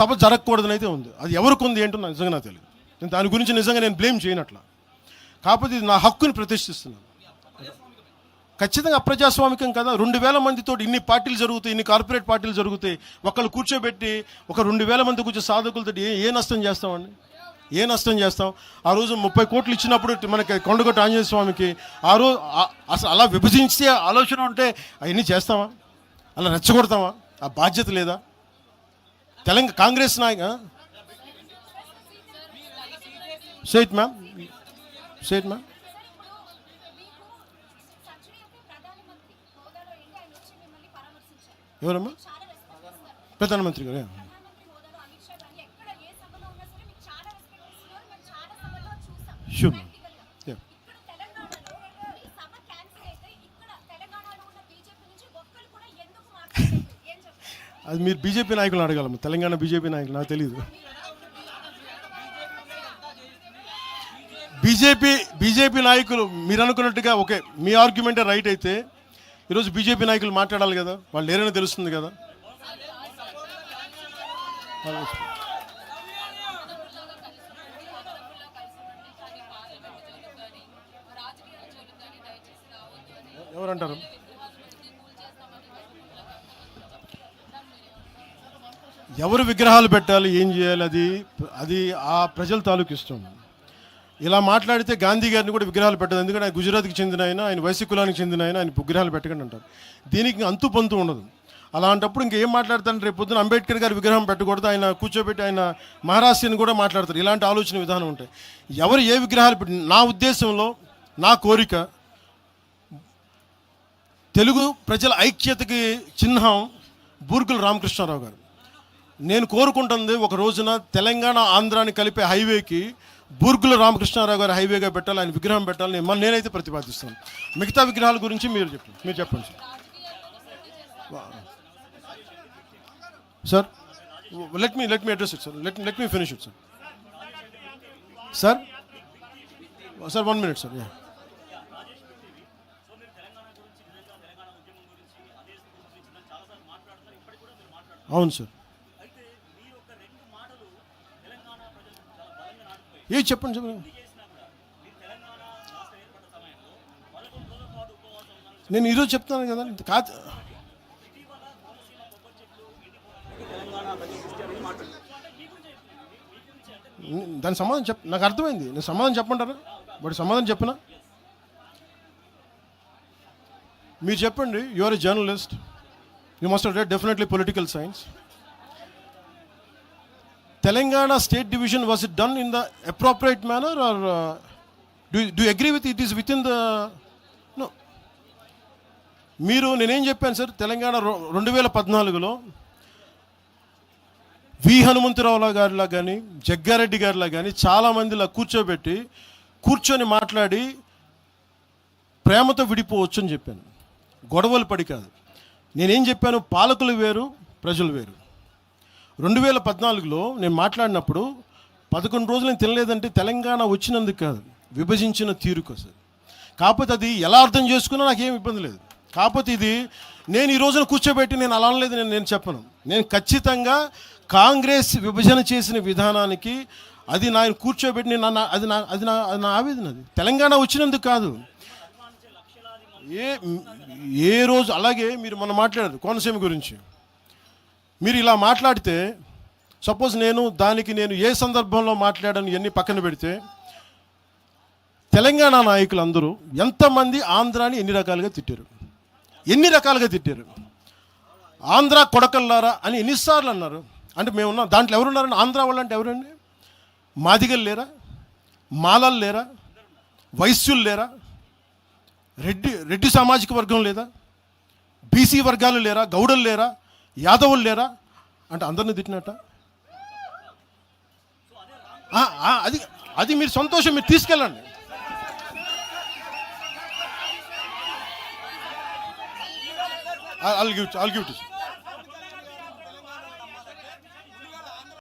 సభ జరగకూడదని అయితే ఉంది. అది ఎవరికి ఉంది ఏంటో నాకు నిజంగా నాకు తెలియదు. నేను దాని గురించి నిజంగా నేను బ్లేమ్ చేయనట్లా. కాకపోతే ఇది నా హక్కుని ప్రతిష్ఠిస్తున్నాను. ఖచ్చితంగా అప్రజాస్వామికం కదా. 2000 మందితో ఇన్ని పార్టీలు జరుగుతాయి, ఇన్ని కార్పొరేట్ పార్టీలు జరుగుతాయి. ఒకళ్ళు కూర్చోబెట్టి ఒక 2000 మంది కూర్చో సాధకులతో ఏ నష్టం చేస్తామండి? ఏ నష్టం చేస్తాం? ఆ రోజు 30 కోట్లు ఇచ్చినప్పుడు మనకి కొండగొట్ట ఆంజనేయ స్వామికి ఆ రోజు అసలు అలా విభజించే ఆలోచన ఉంటే అవన్నీ చేస్తామా? అలా రెచ్చగొడతామా? ఆ బాధ్యత లేదా? తెలంగాణ కాంగ్రెస్ నాయక సేట్ మ్యామ్ ఎవరమ్మా? ప్రధానమంత్రి గారు షూర్. అది మీరు బీజేపీ నాయకులు అడగాలమ్మా. తెలంగాణ బీజేపీ నాయకులు నాకు తెలియదు. బీజేపీ నాయకులు మీరు అనుకున్నట్టుగా ఓకే, మీ ఆర్గ్యుమెంటే రైట్ అయితే ఈరోజు బీజేపీ నాయకులు మాట్లాడాలి కదా, వాళ్ళు లేరని తెలుస్తుంది కదా. ఎవరంటారు? ఎవరు విగ్రహాలు పెట్టాలి, ఏం చేయాలి, అది ఆ ప్రజల తాలూకు ఇష్టం. ఇలా మాట్లాడితే గాంధీ గారిని కూడా విగ్రహాలు పెట్టదు. ఎందుకంటే ఆయన గుజరాత్కి చెందిన ఆయన వైశ్య కులానికి చెందిన ఆయన విగ్రహాలు పెట్టకండి అంటారు. దీనికి అంతు పొంతు ఉండదు. అలాంటప్పుడు ఇంకేం మాట్లాడతాను? రేపు పొద్దున అంబేద్కర్ గారి విగ్రహం పెట్టకూడదు, ఆయన కూర్చోబెట్టి ఆయన మహారాష్ట్రని కూడా మాట్లాడతారు. ఇలాంటి ఆలోచన విధానం ఉంటాయి. ఎవరు ఏ విగ్రహాలు పెట్టి, నా ఉద్దేశంలో నా కోరిక తెలుగు ప్రజల ఐక్యతకి చిహ్నం బూర్గుల రామకృష్ణారావు గారు. నేను కోరుకుంటుంది ఒక రోజున తెలంగాణ ఆంధ్రాని కలిపే హైవేకి బూర్గుల రామకృష్ణారావు గారు హైవేగా పెట్టాలి, ఆయన విగ్రహం పెట్టాలని నేనైతే ప్రతిపాదిస్తాను. మిగతా విగ్రహాల గురించి మీరు చెప్పండి sir. Let me address it sir. Let me finish it sir. 1 minute sir. అవును సార్. చెప్పండి. నేను ఈరోజు చెప్తాను కదా. కాదు, దాని సమాధానం నాకు అర్థమైంది. నేను సమాధానం చెప్పమంటారా? వాడి సమాధానం చెప్పనా? మీరు చెప్పండి. You are a journalist, you must have read definitely political science. Telangana state division, was it done in the appropriate manner, or do you agree with it is within the no? మీరు నేనేం చెప్పాను sir, Telangana 2014లో వి హనుమంతరావు గారిలా కానీ జగ్గారెడ్డి గారిలా కానీ చాలామందిలా కూర్చొని మాట్లాడి ప్రేమతో విడిపోవచ్చు అని చెప్పాను. గొడవలు పడి కాదు. నేనేం చెప్పాను, పాలకులు వేరు, ప్రజలు వేరు. 2014లో నేను మాట్లాడినప్పుడు 11 రోజులు నేను తినలేదంటే తెలంగాణ వచ్చినందుకు కాదు, విభజించిన తీరు కోసం. కాకపోతే అది ఎలా అర్థం చేసుకున్నా నాకేం ఇబ్బంది లేదు. కాకపోతే ఇది నేను ఈ రోజున కూర్చోబెట్టి నేను అలా అనలేదు, నేను చెప్పను. నేను ఖచ్చితంగా కాంగ్రెస్ విభజన చేసిన విధానానికి అది నేను కూర్చోబెట్టి అది నా ఆవేదన. అది తెలంగాణ వచ్చినందుకు కాదు. ఏ రోజు అలాగే మీరు మొన్న మాట్లాడారు కోనసీమ గురించి. మీరు ఇలా మాట్లాడితే సపోజ్ నేను ఏ సందర్భంలో మాట్లాడాను ఇవన్నీ పక్కన పెడితే, తెలంగాణ నాయకులు అందరూ ఎంతమంది ఆంధ్రాని ఎన్ని రకాలుగా తిట్టారు. ఆంధ్ర కొడకల్లారా అని ఎన్నిసార్లు అన్నారు. అంటే మేమున్నాం దాంట్లో ఎవరున్నారని? ఆంధ్ర వాళ్ళు అంటే ఎవరండి? మాదిగలు లేరా? మాలలు లేరా? వైశ్యులు లేరా? రెడ్డి సామాజిక వర్గం లేదా? బీసీ వర్గాలు లేరా? గౌడలు లేరా? యాదవులు లేరా? అంటే అందరిని తిట్టినట్ట. అది మీరు సంతోషం, మీరు తీసుకెళ్ళండి. I'll give it to you.